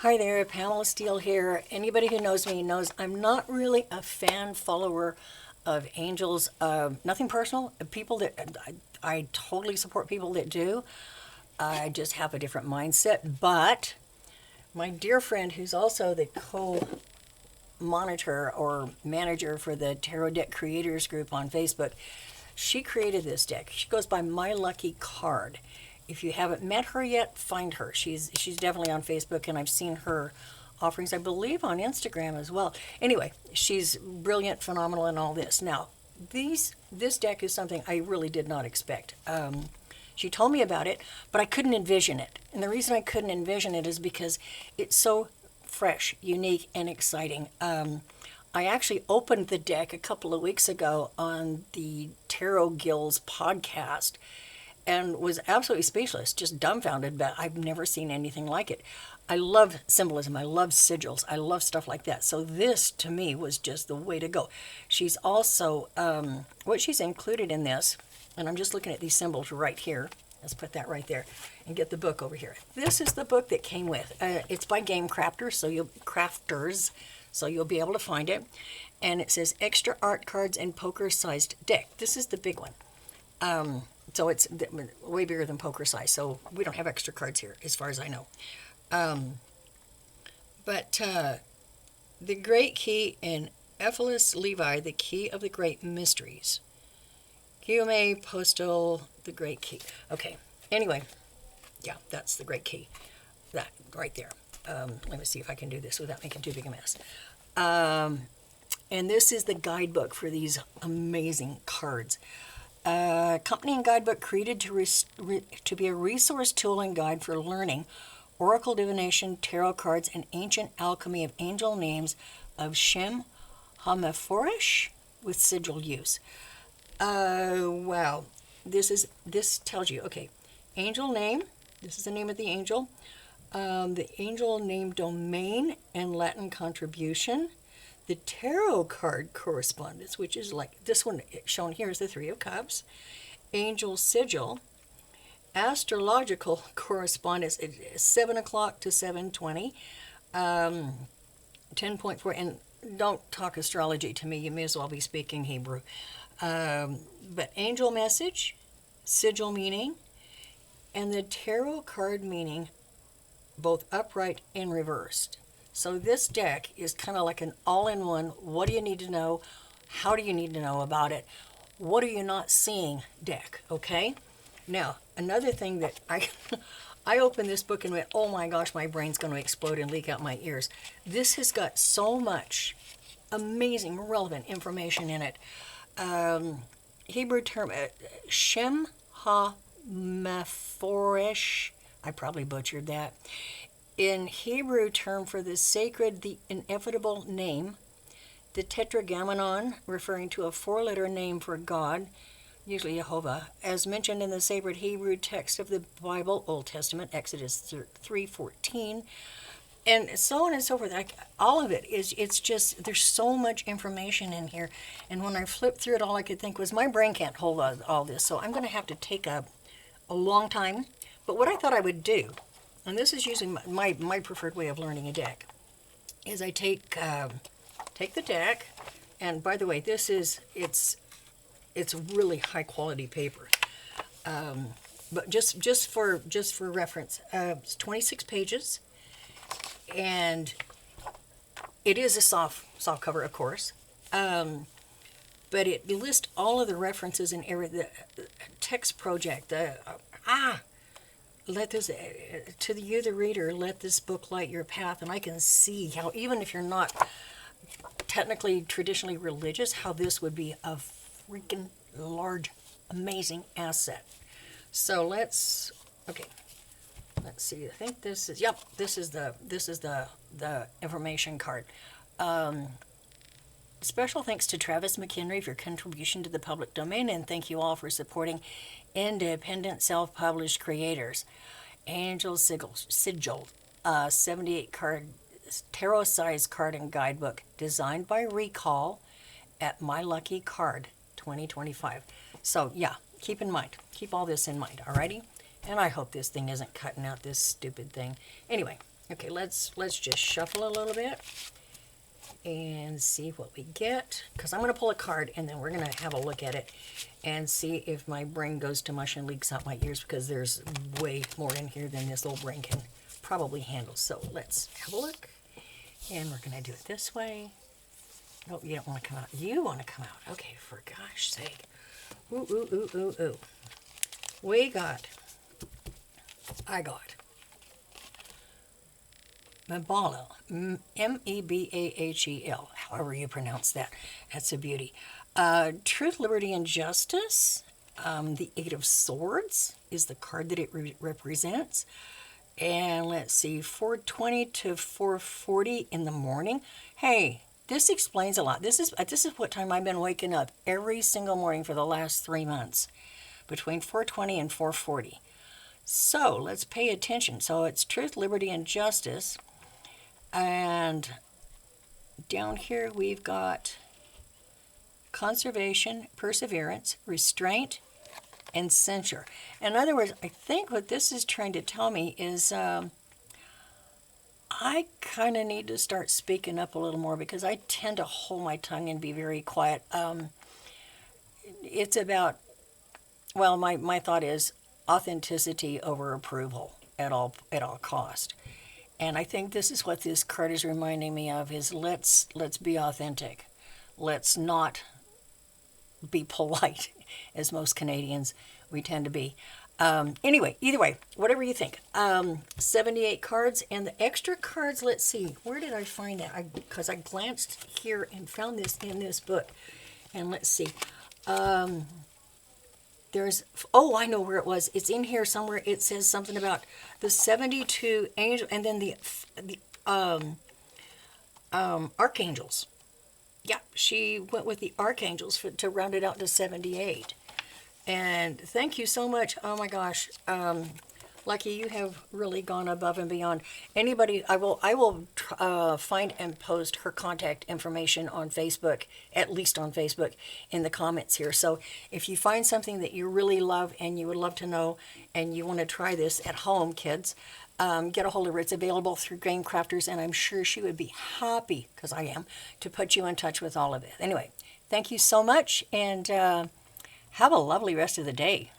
Hi there, Pamela Steele here. Anybody who knows me knows I'm not really a fan follower of angels. Nothing personal. People that I totally support people that do. I just have a different mindset. But my dear friend, who's also the co-monitor or manager for the Tarot Deck Creators group on Facebook, she created this deck. She goes by My Lucky Card. If you haven't met her yet, find her. She's definitely on Facebook, and I've seen her offerings, I believe, on Instagram as well. Anyway, she's brilliant, phenomenal, and all this. Now, this deck is something I really did not expect. She told me about it, but I couldn't envision it. And the reason I couldn't envision it is because it's so fresh, unique, and exciting. I actually opened the deck a couple of weeks ago on the Tarot Guild's podcast and was absolutely speechless, just dumbfounded, but I've never seen anything like it. I love symbolism. I love sigils. I love stuff like that. So this, to me, was just the way to go. She's also, what she's included in this, and I'm just looking at these symbols right here. Let's put that right there and get the book over here. This is the book that came with. It's by Game Crafters, so you'll be able to find it. And it says extra art cards and poker-sized deck. This is the big one. So it's way bigger than poker size. So we don't have extra cards here, as far as I know. But the Great Key in Ephesus Levi, the Key of the Great Mysteries. Guillaume Postel, the Great Key. Okay. Anyway, yeah, that's the Great Key. That right there. Let me see if I can do this without making too big a mess. And this is the guidebook for these amazing cards. Company and guidebook created to be a resource tool and guide for learning oracle divination, tarot cards, and ancient alchemy of angel names of Shem HaMephoresh with sigil use. Wow. This tells you, okay, angel name, this is the name of the angel, the angel name domain and Latin contribution, the tarot card correspondence, which is like this one shown here is the Three of Cups, angel sigil, astrological correspondence at 7 o'clock to 7:20, 10.4, and don't talk astrology to me, you may as well be speaking Hebrew. But angel message, sigil meaning, and the tarot card meaning, both upright and reversed. So this deck is kind of like an all-in-one, what do you need to know, how do you need to know about it, what are you not seeing deck, okay? Now, another thing that I opened this book and went, oh my gosh, my brain's going to explode and leak out my ears. This has got so much amazing, relevant information in it. Hebrew term, Shem HaMephoresh, I probably butchered that. In Hebrew term for the sacred, the inevitable name, the tetragrammaton, referring to a four-letter name for God, usually Jehovah, as mentioned in the sacred Hebrew text of the Bible, Old Testament, Exodus 3:14, and so on and so forth. All of it it's just, there's so much information in here, and when I flipped through it, all I could think was my brain can't hold all this, so I'm going to have to take a long time. But what I thought I would do, and this is usually my preferred way of learning a deck, is I take the deck, and by the way, it's really high quality paper, but just for reference, it's 26 pages, and it is a soft cover, of course, but it lists all of the references and the text project. Let this, to you, the reader, let this book light your path. And I can see how, even if you're not technically traditionally religious, how this would be a freaking large, amazing asset. So let's see. I think this is, yep, this is the information card. Special thanks to Travis McHenry for your contribution to the public domain, and thank you all for supporting independent self-published creators. Angel Sigil, 78 card, tarot size card and guidebook, designed by Recall at My Lucky Card 2025. So yeah, keep all this in mind, alrighty? And I hope this thing isn't cutting out this stupid thing. Anyway, Okay, let's just shuffle a little bit and see what we get. Because I'm going to pull a card and then we're going to have a look at it and see if my brain goes to mush and leaks out my ears, because there's way more in here than this little brain can probably handle. So let's have a look. And we're going to do it this way. No, you don't want to come out. You want to come out. Okay, for gosh sake. Ooh, ooh, ooh, ooh, ooh. I got Mebala, Mebahel, however you pronounce that. That's a beauty. Truth, Liberty, and Justice. The Eight of Swords is the card that it represents. And let's see, 4:20 to 4:40 in the morning. Hey, this explains a lot. This is what time I've been waking up every single morning for the last 3 months, between 4:20 and 4:40. So let's pay attention. So it's Truth, Liberty, and Justice. And down here we've got conservation, perseverance, restraint, and censure. In other words, I think what this is trying to tell me is I kind of need to start speaking up a little more, because I tend to hold my tongue and be very quiet. It's about, well, my thought is authenticity over approval at all cost. And I think this is what this card is reminding me of, is let's be authentic. Let's not be polite, as most Canadians we tend to be. Anyway, either way, whatever you think. 78 cards, and the extra cards, let's see, where did I find that? Because I glanced here and found this in this book. And let's see. I know where it was. It's in here somewhere. It says something about the 72 angels, and then the archangels. Yeah, she went with the archangels to round it out to 78. And thank you so much. Oh my gosh, Lucky, you have really gone above and beyond. Anybody, I will find and post her contact information on Facebook, at least on Facebook, in the comments here. So if you find something that you really love and you would love to know, and you want to try this at home, kids, get a hold of her. It's available through Game Crafters, and I'm sure she would be happy, because I am, to put you in touch with all of it. Anyway, thank you so much, and have a lovely rest of the day.